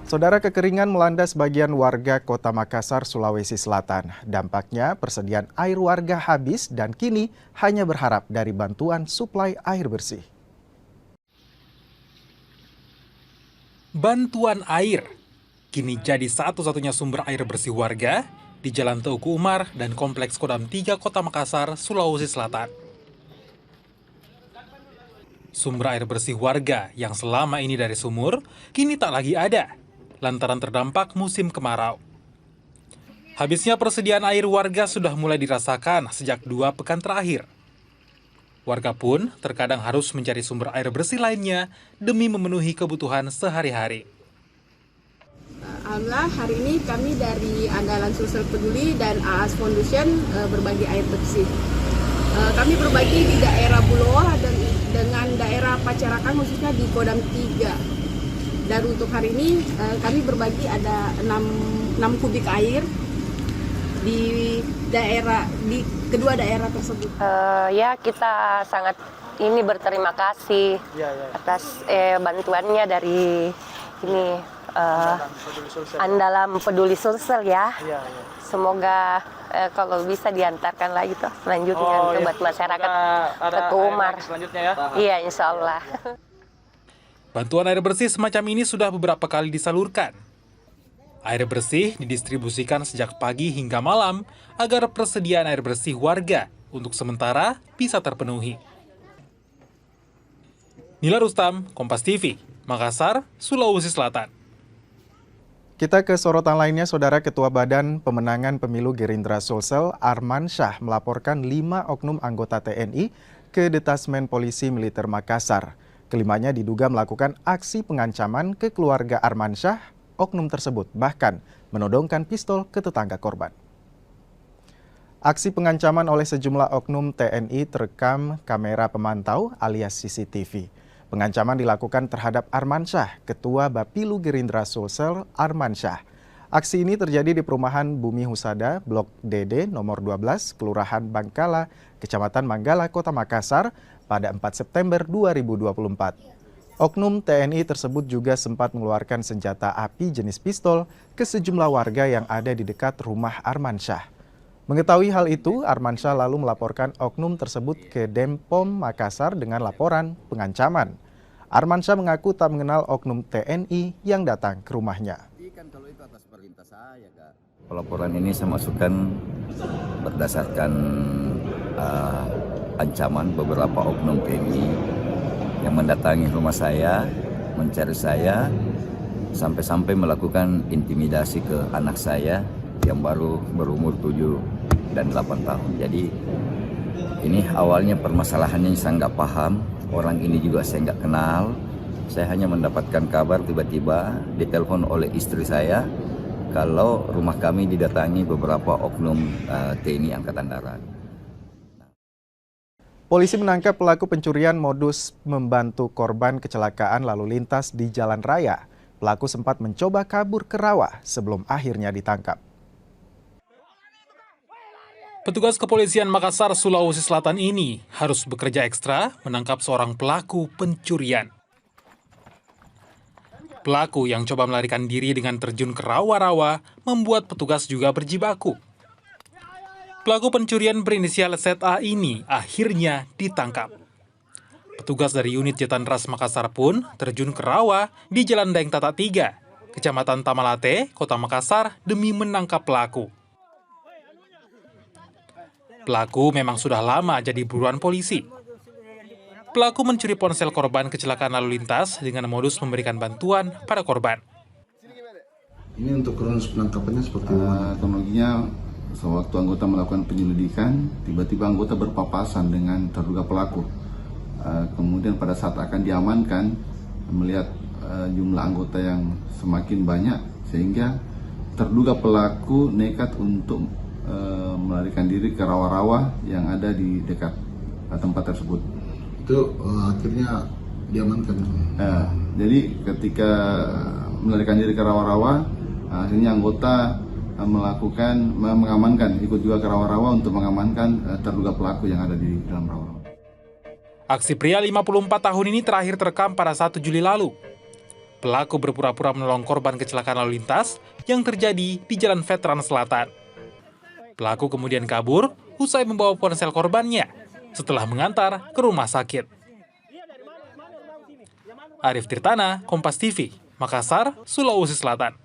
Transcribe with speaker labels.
Speaker 1: Saudara, kekeringan melanda sebagian warga Kota Makassar, Sulawesi Selatan. Dampaknya persediaan air warga habis dan kini hanya berharap dari bantuan suplai air bersih.
Speaker 2: Bantuan air kini jadi satu-satunya sumber air bersih warga di Jalan Teuku Umar dan Kompleks Kodam 3 Kota Makassar, Sulawesi Selatan. Sumber air bersih warga yang selama ini dari sumur kini tak lagi ada lantaran terdampak musim kemarau. Habisnya persediaan air warga sudah mulai dirasakan sejak 2 pekan terakhir. Warga pun terkadang harus mencari sumber air bersih lainnya demi memenuhi kebutuhan sehari-hari.
Speaker 3: Alhamdulillah, hari ini kami dari Andalan Sosial Peduli dan AAS Foundation berbagi air bersih. Kami berbagi di daerah Buloa dan dengan daerah Pacarakan, khususnya di Kodam 3. Dan untuk hari ini kami berbagi ada 6 kubik air di kedua daerah tersebut.
Speaker 4: Ya, kita sangat berterima kasih atas bantuannya dari Andalan Peduli Sulsel ya. Semoga kalau bisa diantarkan lagi tuh selanjutnya buat masyarakat Teuku Umar.
Speaker 5: Selanjutnya ya.
Speaker 4: Iya, insya Allah.
Speaker 2: Bantuan air bersih semacam ini sudah beberapa kali disalurkan. Air bersih didistribusikan sejak pagi hingga malam agar persediaan air bersih warga untuk sementara bisa terpenuhi. Nila Rustam, Kompas TV, Makassar, Sulawesi Selatan.
Speaker 1: Kita ke sorotan lainnya, Saudara. Ketua Badan Pemenangan Pemilu Gerindra Sulsel, Arman Syah, melaporkan 5 oknum anggota TNI ke Detasmen Polisi Militer Makassar. Kelimanya diduga melakukan aksi pengancaman ke keluarga Arman Syah. Oknum tersebut bahkan menodongkan pistol ke tetangga korban. Aksi pengancaman oleh sejumlah oknum TNI terekam kamera pemantau alias CCTV. Pengancaman dilakukan terhadap Arman Syah, Ketua Bapilu Gerindra Sulsel Arman Syah. Aksi ini terjadi di perumahan Bumi Husada, Blok DD nomor 12, Kelurahan Bangkala, Kecamatan Manggala, Kota Makassar, pada 4 September 2024. Oknum TNI tersebut juga sempat mengeluarkan senjata api jenis pistol ke sejumlah warga yang ada di dekat rumah Arman Syah. Mengetahui hal itu, Arman Syah lalu melaporkan oknum tersebut ke Denpom Makassar dengan laporan pengancaman. Arman Syah mengaku tak mengenal oknum TNI yang datang ke rumahnya.
Speaker 6: Pelaporan ini saya masukkan berdasarkan ancaman beberapa oknum TNI yang mendatangi rumah saya, mencari saya, sampai-sampai melakukan intimidasi ke anak saya yang baru berumur 7 dan 8 tahun. Jadi ini awalnya permasalahannya saya nggak paham, orang ini juga saya nggak kenal. Saya hanya mendapatkan kabar tiba-tiba ditelepon oleh istri saya kalau rumah kami didatangi beberapa oknum TNI Angkatan Darat.
Speaker 1: Polisi menangkap pelaku pencurian modus membantu korban kecelakaan lalu lintas di jalan raya. Pelaku sempat mencoba kabur ke rawa sebelum akhirnya ditangkap.
Speaker 2: Petugas kepolisian Makassar, Sulawesi Selatan ini harus bekerja ekstra menangkap seorang pelaku pencurian. Pelaku yang coba melarikan diri dengan terjun ke rawa-rawa membuat petugas juga berjibaku. Pelaku pencurian berinisial ZA ini akhirnya ditangkap. Petugas dari unit Jatan Ras Makassar pun terjun ke rawa di Jalan Daeng Tata 3, Kecamatan Tamalate, Kota Makassar demi menangkap pelaku. Pelaku memang sudah lama jadi buruan polisi. Pelaku mencuri ponsel korban kecelakaan lalu lintas dengan modus memberikan bantuan pada korban.
Speaker 7: Ini untuk kronologis penangkapannya seperti kronologinya, sewaktu anggota melakukan penyelidikan, tiba-tiba anggota berpapasan dengan terduga pelaku. Kemudian pada saat akan diamankan, melihat jumlah anggota yang semakin banyak, sehingga terduga pelaku nekat untuk melarikan diri ke rawa-rawa yang ada di dekat tempat tersebut.
Speaker 8: Itu akhirnya diamankan.
Speaker 7: Jadi ketika melarikan diri ke rawa-rawa, akhirnya anggota mengamankan, ikut juga ke rawa-rawa untuk mengamankan terduga pelaku yang ada di dalam rawa-rawa.
Speaker 2: Aksi pria 54 tahun ini terakhir terekam pada 1 Juli lalu. Pelaku berpura-pura menolong korban kecelakaan lalu lintas yang terjadi di Jalan Veteran Selatan. Pelaku kemudian kabur usai membawa ponsel korbannya setelah mengantar ke rumah sakit. Arif Tirtana, Kompas TV, Makassar, Sulawesi Selatan.